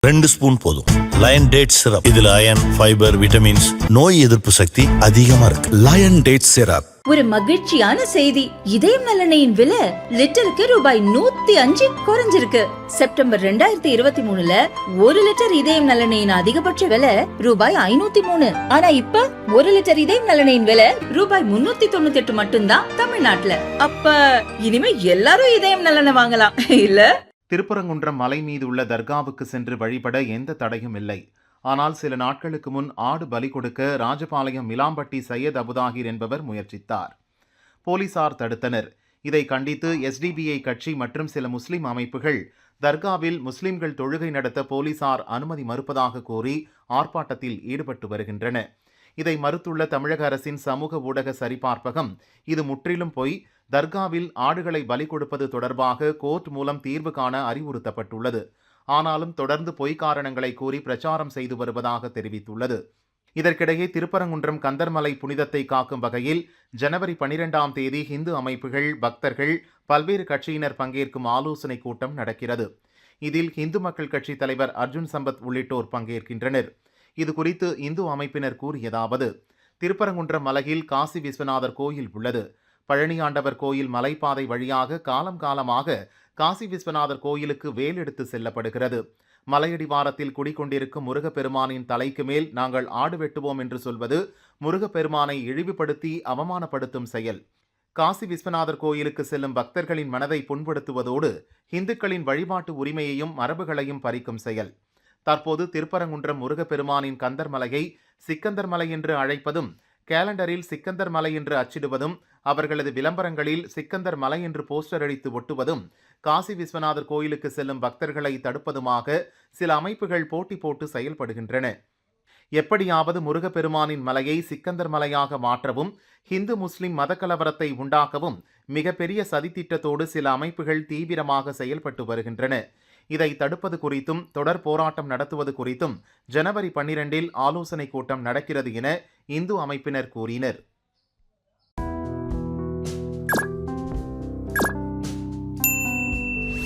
2 spoon போதும். Lion date syrup. இதுல iron, fibre, vitamins, நோய் எதிர்ப்பு சக்தி அதிகமா இருக்கு. Lion date syrup. ஒரு மகிழ்ச்சியான செய்தி. இதயம் நல்லெண்ணெயின் விலை லிட்டருக்கு ரூபாய் 105 குறைஞ்சிருக்கு. செப்டம்பர் 2023ல 1 லிட்டர் இதயம் நல்லெண்ணெயின் அதிகபட்ச விலை ரூபாய் 503. ஆனா இப்ப 1 லிட்டர் இதயம் நல்லெண்ணெயின் விலை ரூபாய் 398 மட்டும்தான் தமிழ்நாட்டுல. அப்ப இனிமே எல்லாரும் இதயம் நல்லெண்ணெய் வாங்கலாம் இல்ல? திருப்பரங்குன்றம் மலை மீது உள்ள தர்காவுக்கு சென்று வழிபட எந்த தடையும் இல்லை. ஆனால் சில நாட்களுக்கு முன் ஆடு பலி கொடுக்க ராஜபாளையம் மிலாம்பட்டி சையத் அபுதாகிர் என்பவர் முயற்சித்தார். போலீசார் தடுத்தனர். இதை கண்டித்து எஸ்டிபிஐ கட்சி மற்றும் சில முஸ்லிம் அமைப்புகள் தர்காவில் முஸ்லிம்கள் தொழுகை நடத்த போலீசார் அனுமதி மறுப்பதாக கூறி ஆர்ப்பாட்டத்தில் ஈடுபட்டு வருகின்றன. இதை மறுத்துள்ள தமிழக அரசின் சமூக ஊடக சரிபார்ப்பகம் இது முற்றிலும் பொய், தர்காவில் ஆடுகளை பலி கொடுப்பது தொடர்பாக கோர்ட் மூலம் தீர்வு காண அறிவுறுத்தப்பட்டுள்ளது. ஆனாலும் தொடர்ந்து பொய் காரணங்களை கூறி பிரச்சாரம் செய்து வருவதாக தெரிவித்துள்ளது. இதற்கிடையே திருப்பரங்குன்றம் கந்தர்மலை புனிதத்தை காக்கும் வகையில் ஜனவரி 12ஆம் தேதி இந்து அமைப்புகள், பக்தர்கள், பல்வேறு கட்சியினர் பங்கேற்கும் ஆலோசனை கூட்டம் நடக்கிறது. இதில் இந்து மக்கள் கட்சி தலைவர் அர்ஜுன் சம்பத் உள்ளிட்டோர் பங்கேற்கின்றனர். இது குறித்து இந்து அமைப்பினர் கூறியதாவது: திருப்பரங்குன்றம் மலையில் காசி விஸ்வநாதர் கோயில் உள்ளது. பழனி ஆண்டவர் கோயில் மலைப்பாதை வழியாக காலம் காலமாக காசி விஸ்வநாதர் கோயிலுக்கு வேல் எடுத்து செல்லப்படுகிறது. மலையடிவாரத்தில் குடிக்கொண்டிருக்கும் முருகப்பெருமானின் தலைக்கு மேல் நாங்கள் ஆடு வெட்டுவோம் என்று சொல்வது முருகப்பெருமானை இழிவுபடுத்தி அவமானப்படுத்தும் செயல். காசி விஸ்வநாதர் கோயிலுக்கு செல்லும் பக்தர்களின் மனதை புண்படுத்துவதோடு இந்துக்களின் வழிபாட்டு உரிமையையும் மரபுகளையும் பறிக்கும் செயல். தற்போது திருப்பரங்குன்றம் முருகப்பெருமானின் கந்தர் மலையை சிக்கந்தர் மலை என்று அழைப்பதும், கேலண்டரில் சிக்கந்தர் மலை என்று அச்சிடுவதும், அவர்களது விளம்பரங்களில் சிக்கந்தர் மலை என்று போஸ்டர் அடித்து ஒட்டுவதும், காசி விஸ்வநாதர் கோயிலுக்கு செல்லும் பக்தர்களை தடுப்பதுமாக சில அமைப்புகள் போட்டி போட்டு செயல்படுகின்றன. எப்படியாவது முருகப்பெருமானின் மலையை சிக்கந்தர் மலையாக மாற்றவும், இந்து முஸ்லிம் மதக்கலவரத்தை உண்டாக்கவும் மிகப்பெரிய சதித்திட்டத்தோடு சில அமைப்புகள் தீவிரமாக செயல்பட்டு வருகின்றன. இதை தடுப்பது குறித்தும் தொடர் போராட்டம் நடத்துவது குறித்தும் ஜனவரி 12இல் ஆலோசனை கூட்டம் நடக்கிறது என இந்து அமைப்பினர் கூறினர்.